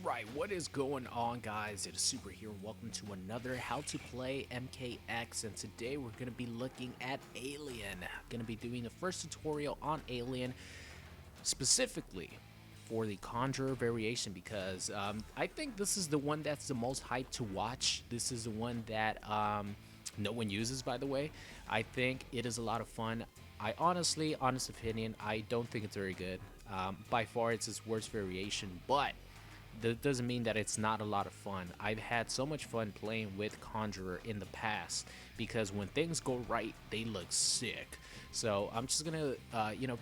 Alright, what is going on, guys? It is Super here and welcome to another How to Play MKX, and today we're going to be looking at Alien. Going to be doing the first tutorial on Alien, specifically for the Conjurer variation, because I think this is the one that's the most hyped to watch. This is the one that no one uses, by the way. I think it is a lot of fun. Honest opinion, I don't think it's very good. By far, it's its worst variation, but that doesn't mean that it's not a lot of fun. I've had so much fun playing with Conjurer in the past because when things go right, they look sick. So I'm just gonna,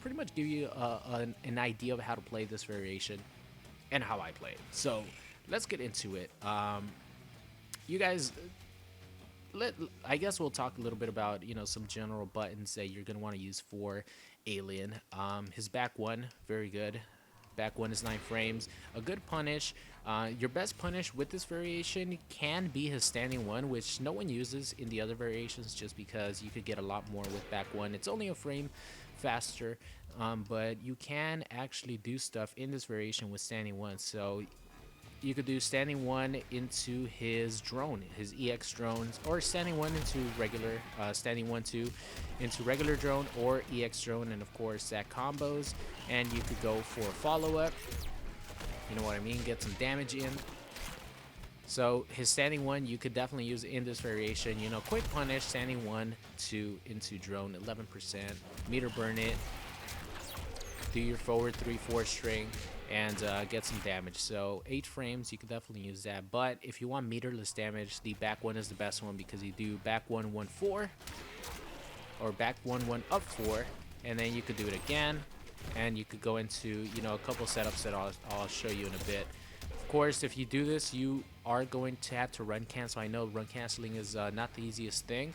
pretty much give you an idea of how to play this variation and how I play it. So let's get into it. You guys, I guess we'll talk a little bit about some general buttons that you're gonna want to use for Alien. His back one, very good. Back one is 9 frames. A good punish. Your best punish with this variation can be his standing one, which no one uses in the other variations just because you could get a lot more with back one. It's only a frame faster, but you can actually do stuff in this variation with standing one. So you could do standing one into his drone, his EX drones, or standing one into regular, standing 1-2 into regular drone or EX drone, and of course that combos. And you could go for a follow-up, you know what I mean, get some damage in. So his standing one you could definitely use in this variation. Quick punish, standing 1-2 into drone, 11%, meter burn it, do your forward 3-4 string, and get some damage. So 8 frames, you could definitely use that. But if you want meterless damage, the back one is the best one, because you do back 1-1-4 or back 1-1 up 4, and then you could do it again, and you could go into a couple setups that I'll show you in a bit. Of course, if you do this, you are going to have to run cancel. I know run canceling is not the easiest thing,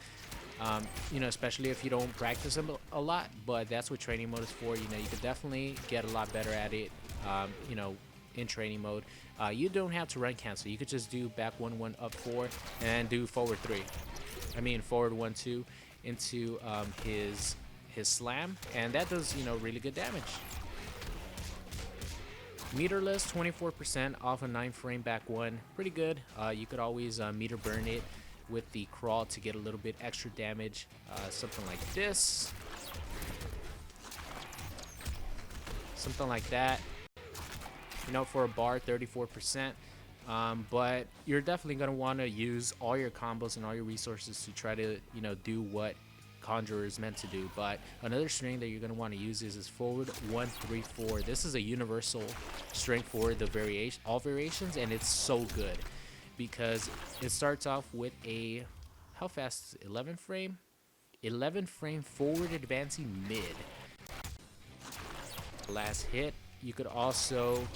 especially if you don't practice them a lot, but that's what training mode is for. You could definitely get a lot better at it, in training mode. You don't have to run cancel. You could just do back 1-1 up 4 and do forward 3. Forward 1-2 into his slam, and that does really good damage. Meterless, 24% off a 9 frame back one, pretty good. You could always meter burn it with the crawl to get a little bit extra damage, something like this, something like that, for a bar, 34%. But you're definitely going to want to use all your combos and all your resources to try to do what Conjurer is meant to do. But another string that you're going to want to use is forward 1-3-4. This is a universal string for the all variations, and it's so good because it starts off with a, how fast is it? 11 frame forward advancing mid. Last hit. You could also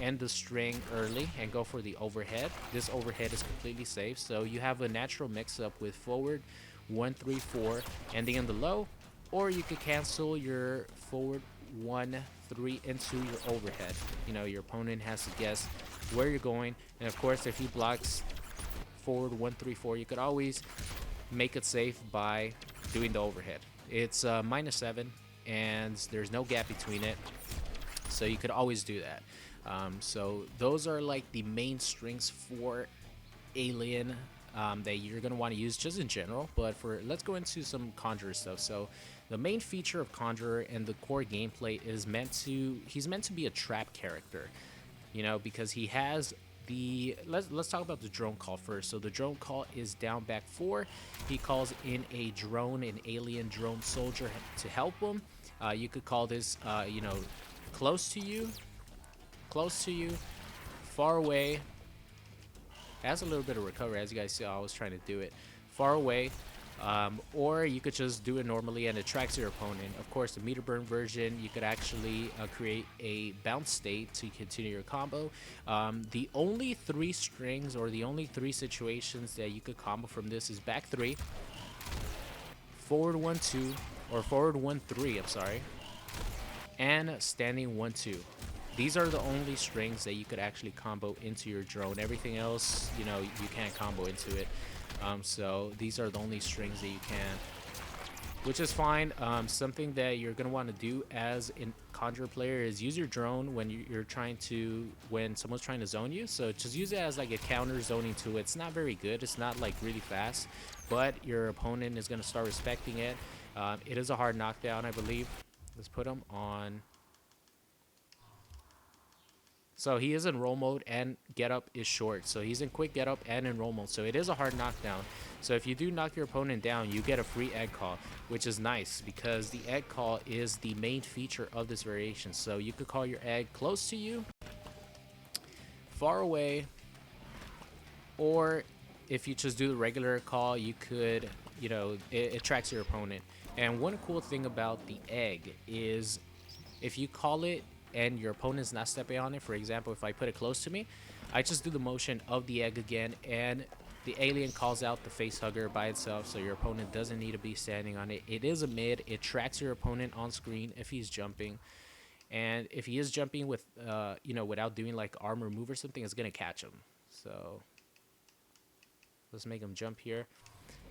end the string early and go for the overhead. This overhead is completely safe, so you have a natural mix up with forward 1-3-4 ending in the low, or you could cancel your forward 1-3 into your overhead. Your opponent has to guess where you're going, and of course if he blocks forward 1-3-4, you could always make it safe by doing the overhead. It's -7 and there's no gap between it, so you could always do that. So those are like the main strings for Alien that you're going to want to use just in general. But let's go into some Conjurer stuff. So the main feature of Conjurer and the core gameplay is he's meant to be a trap character, because he has the, let's talk about the drone call first. So the drone call is down back 4. He calls in a drone, an alien drone soldier to help him. You could call this close to you, far away. Has a little bit of recovery, as you guys see. I was trying to do it far away, or you could just do it normally and it tracks your opponent. Of course, the meter burn version, you could actually create a bounce state to continue your combo. The only 3 strings, or the only 3 situations that you could combo from this is back 3, forward 1-2, or forward 1-3, I'm sorry, and standing 1-2. These are the only strings that you could actually combo into your drone. Everything else, you can't combo into it. So these are the only strings that you can. which is fine. Something that you're gonna want to do as a Conjurer player is use your drone when you're trying to, when someone's trying to zone you. So just use it as like a counter zoning tool. It's not very good. It's not like really fast, but your opponent is gonna start respecting it. It is a hard knockdown, I believe. Let's put him on. So he is in roll mode and get up is short. So he's in quick get up and in roll mode. So it is a hard knockdown. So if you do knock your opponent down, you get a free egg call, which is nice because the egg call is the main feature of this variation. So you could call your egg close to you, far away, or if you just do the regular call, you could, you know, it tracks your opponent. And one cool thing about the egg is if you call it and your opponent's not stepping on it, for example, if I put it close to me, I just do the motion of the egg again, and the alien calls out the face hugger by itself, so your opponent doesn't need to be standing on it. It is a mid. It tracks your opponent on screen if he's jumping, and if he is jumping with, you know, without doing like armor move or something, it's gonna catch him. So let's make him jump here.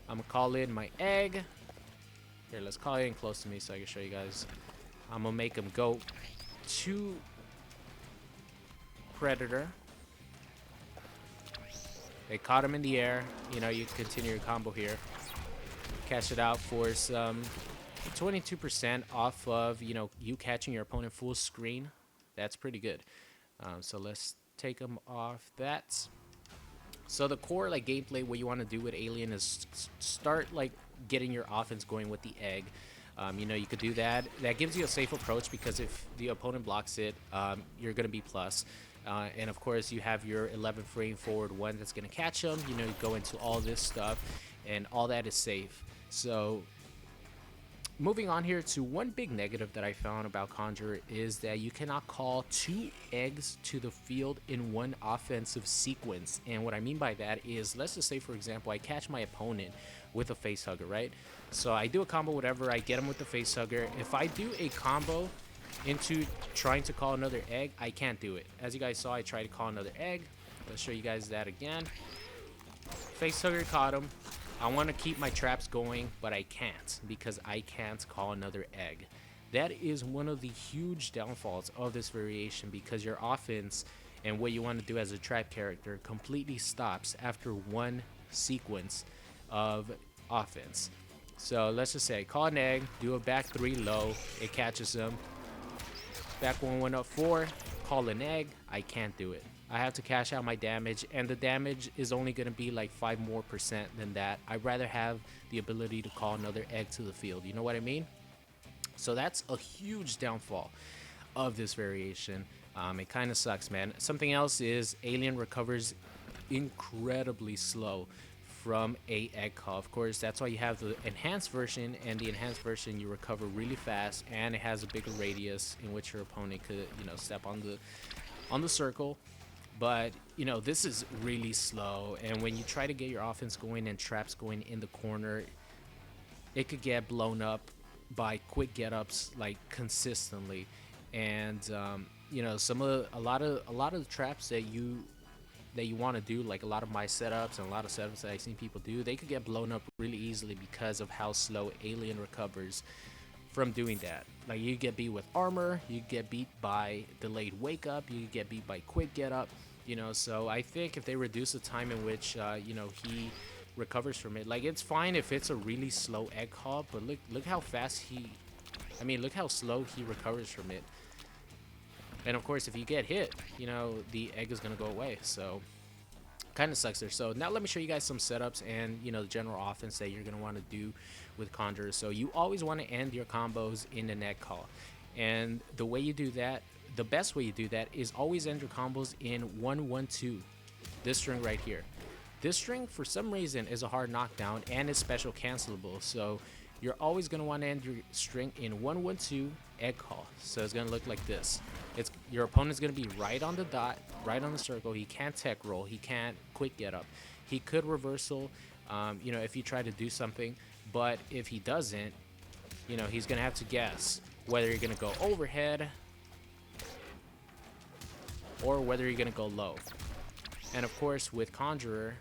I'm gonna call in my egg. Here, let's call it in close to me so I can show you guys. I'm gonna make him go to Predator. They caught him in the air. You know, you continue your combo here. Cash it out for some 22% off of, you know, you catching your opponent full screen. That's pretty good. So let's take him off that. So the core like gameplay, what you want to do with Alien is start like getting your offense going with the egg. You know, you could do that. That gives you a safe approach because if the opponent blocks it, you're going to be plus. And of course, you have your 11 frame forward one that's going to catch them. You know, you go into all this stuff, and all that is safe. So moving on here to one big negative that I found about Conjurer is that you cannot call 2 eggs to the field in one offensive sequence. And what I mean by that is, let's just say, for example, I catch my opponent with a face hugger, right? So I do a combo, whatever, I get him with the face hugger. If I do a combo into trying to call another egg, I can't do it. As you guys saw, I tried to call another egg. Let's show you guys that again. Face hugger caught him. I want to keep my traps going, but I can't because I can't call another egg. That is one of the huge downfalls of this variation because your offense and what you want to do as a trap character completely stops after one sequence of offense. So let's just say call an egg, do a back 3 low, it catches him. Back 1 up 4, call an egg, I can't do it. I have to cash out my damage, and the damage is only going to be like 5% more than that. I'd rather have the ability to call another egg to the field. You know what I mean? So that's a huge downfall of this variation. It kind of sucks, man. Something else is Alien recovers incredibly slow from a egg call. Of course, that's why you have the enhanced version, and the enhanced version you recover really fast, and it has a bigger radius in which your opponent could, you know, step on the circle. But, you know, this is really slow, and when you try to get your offense going and traps going in the corner, it could get blown up by quick get-ups like consistently. And you know, a lot of the traps that you want to do, like a lot of my setups and a lot of setups that I've seen people do, they could get blown up really easily because of how slow Alien recovers from doing that. Like, you get beat with armor, you get beat by delayed wake up, you get beat by quick get up, you know. So I think if they reduce the time in which you know, he recovers from it, like, it's fine if it's a really slow egg call, but look how fast look how slow he recovers from it. And of course, if you get hit, you know, the egg is gonna go away. So kind of sucks there. So now let me show you guys some setups and, you know, the general offense that you're gonna want to do with Conjurer. So you always want to end your combos in the net call, and the way you do that, the best way you do that, is always end your combos in 1-1-2. This string right here. This string, for some reason, is a hard knockdown and is special cancelable. So you're always going to want to end your string in 1-1-2 egg call. So it's going to look like this. Your opponent's going to be right on the dot, right on the circle. He can't tech roll. He can't quick get up. He could reversal, you know, if you try to do something. But if he doesn't, you know, he's going to have to guess whether you're going to go overhead or whether you're going to go low. And of course, with Conjurer,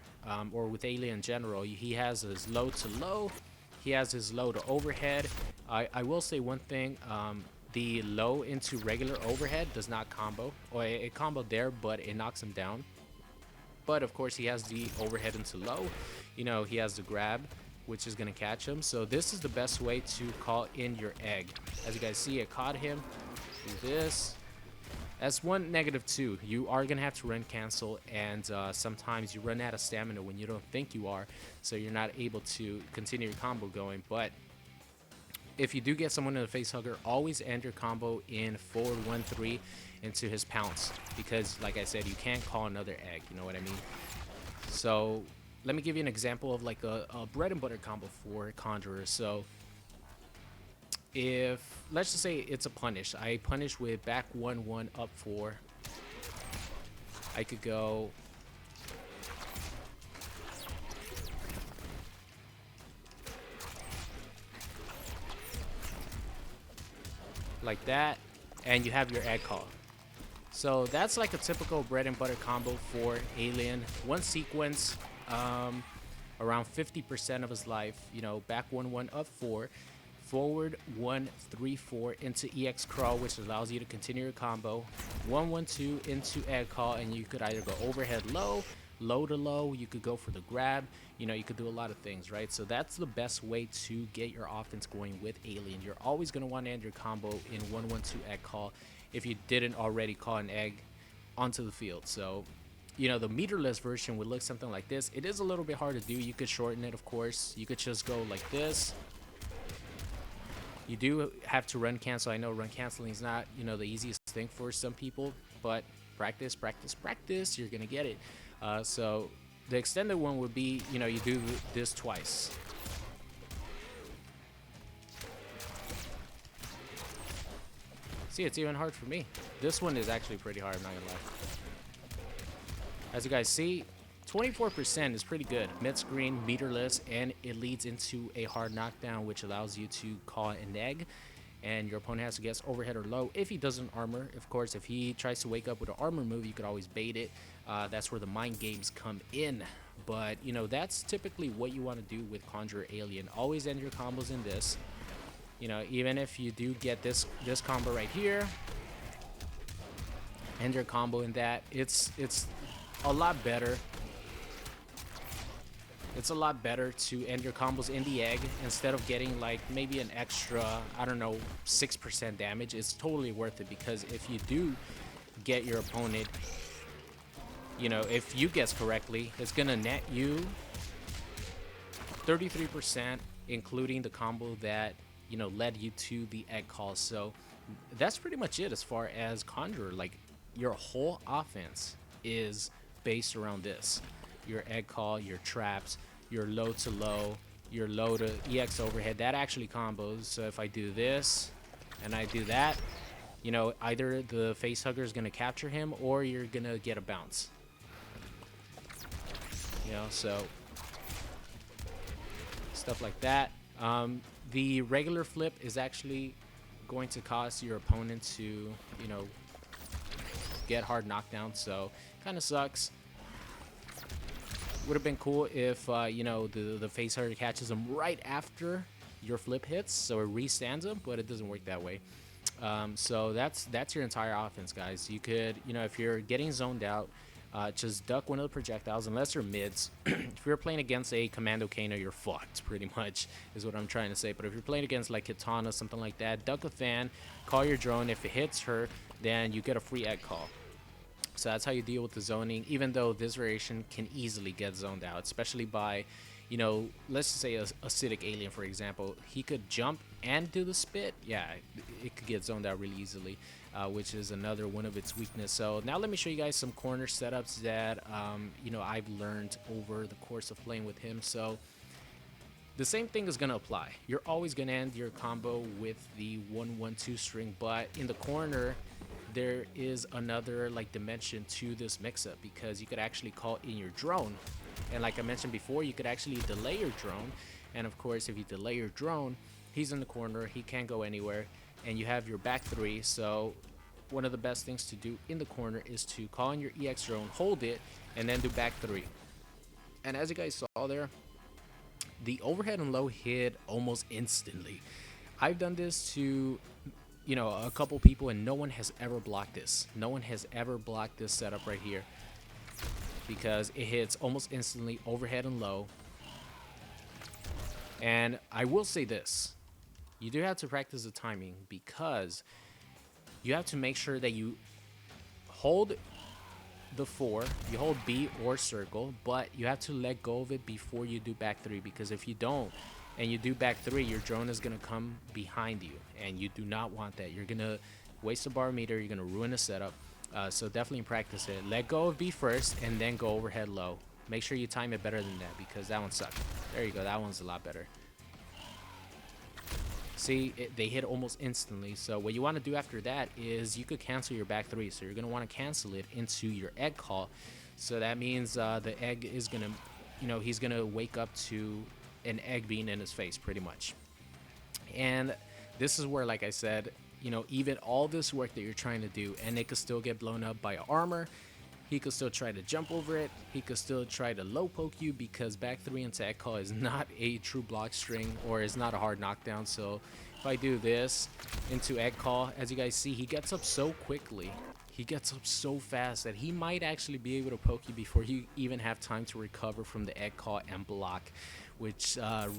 or with Alien in general, he has his low to low, he has his low to overhead. I will say one thing, the low into regular overhead does not combo, or it combo there, but it knocks him down. But of course he has the overhead into low, you know, he has the grab, which is going to catch him. So this is the best way to call in your egg. As you guys see, it caught him. Do this. That's one negative too. You are going to have to run cancel, and sometimes you run out of stamina when you don't think you are, so you're not able to continue your combo going. But if you do get someone in the face hugger, always end your combo in forward 1-3 into his pounce, because like I said, you can't call another egg, you know what I mean? So let me give you an example of like a bread and butter combo for Conjurer. So if, let's just say it's a punish, I punish with back 1-1 up 4, I could go like that, and you have your egg call. So that's like a typical bread and butter combo for Alien. One sequence, around 50% of his life, you know, back 1-1 up 4, forward 1-3-4 into EX crawl, which allows you to continue your combo, 1-1-2 into egg call, and you could either go overhead low, low to low, you could go for the grab, you know, you could do a lot of things, right? So that's the best way to get your offense going with Alien. You're always going to want to end your combo in 1-1-2 egg call if you didn't already call an egg onto the field. So, you know, the meterless version would look something like this. It is a little bit hard to do. You could shorten it, of course. You could just go like this. You do have to run cancel. I know run canceling is not, you know, the easiest thing for some people, but practice, practice, practice, you're going to get it. So the extended one would be, you know, you do this twice. See, it's even hard for me. This one is actually pretty hard, I'm not gonna lie. As you guys see, 24% is pretty good. Mid screen, meterless, and it leads into a hard knockdown, which allows you to call an egg, and your opponent has to guess overhead or low if he doesn't armor. Of course, if he tries to wake up with an armor move, you could always bait it. That's where the mind games come in. But, you know, that's typically what you want to do with Conjurer Alien. Always end your combos in this. You know, even if you do get this combo right here, end your combo in that. It's a lot better. It's a lot better to end your combos in the egg instead of getting like maybe an extra, I don't know, 6% damage. It's totally worth it, because if you do get your opponent, you know, if you guess correctly, it's gonna net you 33%, including the combo that, you know, led you to the egg call. So that's pretty much it as far as Conjurer. Like, your whole offense is based around this: your egg call, your traps, your low to low, your low to EX overhead. That actually combos. So if I do this and I do that, you know, either the face hugger is gonna capture him or you're gonna get a bounce. You know, so stuff like that. The regular flip is actually going to cause your opponent to, you know, get hard knockdown, so kind of sucks. Would have been cool if, you know, the face hugger catches him right after your flip hits, so it restands him, but it doesn't work that way. So that's your entire offense, guys. You could, you know, if you're getting zoned out, just duck one of the projectiles, unless you're mids. If you're playing against a Commando Kano, you're fucked, pretty much, is what I'm trying to say. But if you're playing against like Kitana, something like that, duck a fan, call your drone. If it hits her, then you get a free egg call. So that's how you deal with the zoning, even though this variation can easily get zoned out, especially by, you know, let's just say a acidic alien, for example. He could jump and do the spit. Yeah, it could get zoned out really easily, which is another one of its weaknesses. So now let me show you guys some corner setups that, you know, I've learned over the course of playing with him. So the same thing is going to apply. You're always going to end your combo with the 1-1-2 string, but in the corner, there is another like dimension to this mix-up, because you could actually call in your drone. And like I mentioned before, you could actually delay your drone. And of course, if you delay your drone, he's in the corner, he can't go anywhere, and you have your back 3. So one of the best things to do in the corner is to call in your EX drone, hold it, and then do back 3. And as you guys saw there, the overhead and low hit almost instantly. I've done this to, you know, a couple people, and no one has ever blocked this. No one has ever blocked this setup right here, because it hits almost instantly, overhead and low. And I will say this, you do have to practice the timing, because you have to make sure that you hold the 4, you hold B or circle, but you have to let go of it before you do back 3, because if you don't and you do back 3, your drone is going to come behind you, and you do not want that. You're going to waste a bar meter, you're going to ruin the setup. So definitely practice it. Let go of B first and then go overhead low. Make sure you time it better than that, because that one sucked. There you go, that one's a lot better. See, they hit almost instantly. So what you want to do after that is you could cancel your back 3. So you're going to want to cancel it into your egg call. So that means the egg is going to, you know, he's going to wake up to an egg being in his face pretty much. And this is where, like I said, you know, even all this work that you're trying to do, and it could still get blown up by armor. He could still try to jump over it. He could still try to low poke you, because back 3 into egg call is not a true block string, or is not a hard knockdown. So if I do this into egg call, as you guys see, he gets up so quickly. He gets up so fast that he might actually be able to poke you before you even have time to recover from the egg call and block, which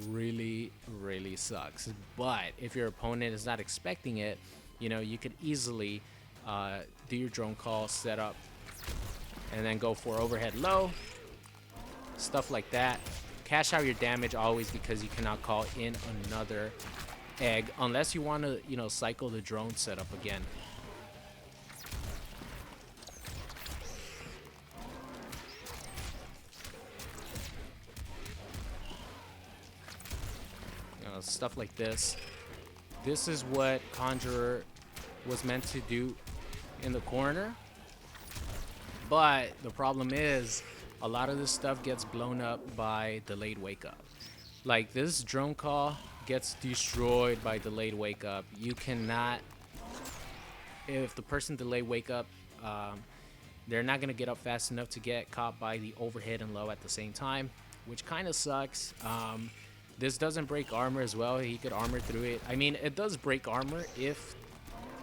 really, really sucks. But if your opponent is not expecting it, you know, you could easily do your drone call, set up, and then go for overhead low, stuff like that. Cash out your damage always, because you cannot call in another egg unless you want to, you know, cycle the drone setup again. You know, stuff like this. This is what Conjurer was meant to do in the corner. But the problem is, a lot of this stuff gets blown up by delayed wake up. Like, this drone call gets destroyed by delayed wake up. You cannot, if the person delayed wake up, they're not going to get up fast enough to get caught by the overhead and low at the same time, which kind of sucks. This doesn't break armor as well. He could armor through it. I mean, it does break armor if,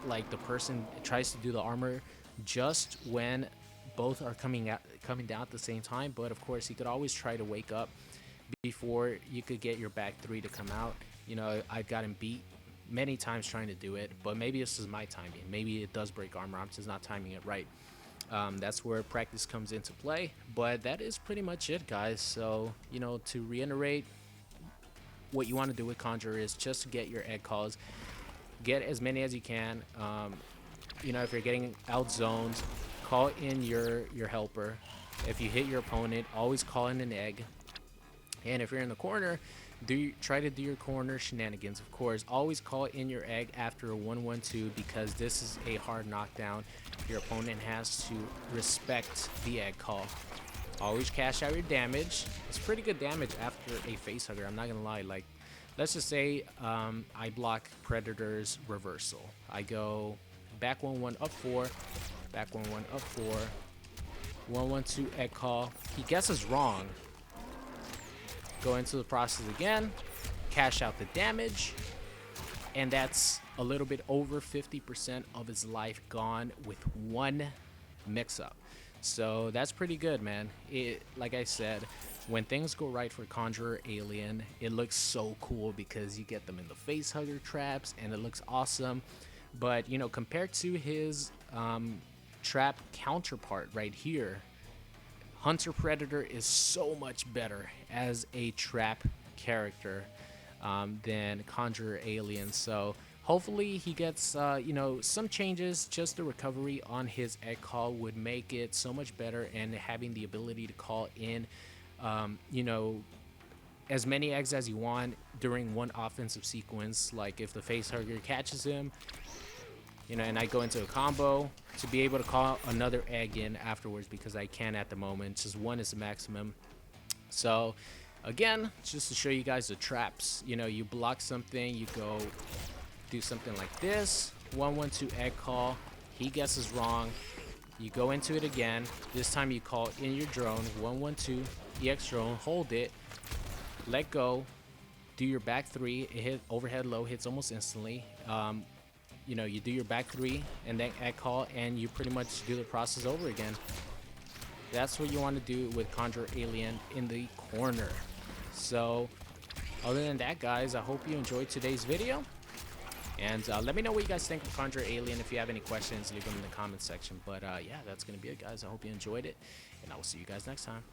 like, the person tries to do the armor just when both are coming down at the same time. But of course, he could always try to wake up before you could get your back 3 to come out. You know, I've gotten beat many times trying to do it, but maybe this is my timing. Maybe it does break armor, I'm just not timing it right. That's where practice comes into play. But that is pretty much it, guys. So, you know, to reiterate, what you want to do with Conjurer is just to get your egg calls, get as many as you can. You know, if you're getting outzoned, call in your helper. If you hit your opponent, always call in an egg. And if you're in the corner, try to do your corner shenanigans. Of course, always call in your egg after a 1-1-2, because this is a hard knockdown. Your opponent has to respect the egg call. Always cash out your damage. It's pretty good damage after a face hugger, I'm not gonna lie. Like, let's just say I block Predator's reversal. I go back 1-1 up 4, back 1-1 up 4, 1-1-2 egg call. He guesses wrong. Go into the process again, cash out the damage, and that's a little bit over 50% of his life gone with one mix-up. So that's pretty good, man. Like I said, when things go right for Conjurer Alien, it looks so cool because you get them in the face hugger traps, and it looks awesome. But, you know, compared to his trap counterpart right here, Hunter Predator is so much better as a trap character than Conjurer Alien. So hopefully he gets, you know, some changes. Just the recovery on his egg call would make it so much better, and having the ability to call in, you know, as many eggs as you want during one offensive sequence. Like if the face hugger catches him, you know, and I go into a combo, to be able to call another egg in afterwards, because I can at the moment. Just one is the maximum. So again, just to show you guys the traps, you know, you block something, you go do something like this, 1-1-2 egg call, he guesses wrong, you go into it again. This time you call in your drone, 1-1-2 EX drone, hold it, let go, do your back three, it hit overhead low, hits almost instantly. You know, you do your back three and then at call, and you pretty much do the process over again. That's what you want to do with Conjurer Alien in the corner. So other than that, guys, I hope you enjoyed today's video. And let me know what you guys think of Conjurer Alien. If you have any questions, leave them in the comment section. But yeah, that's going to be it, guys. I hope you enjoyed it, and I will see you guys next time.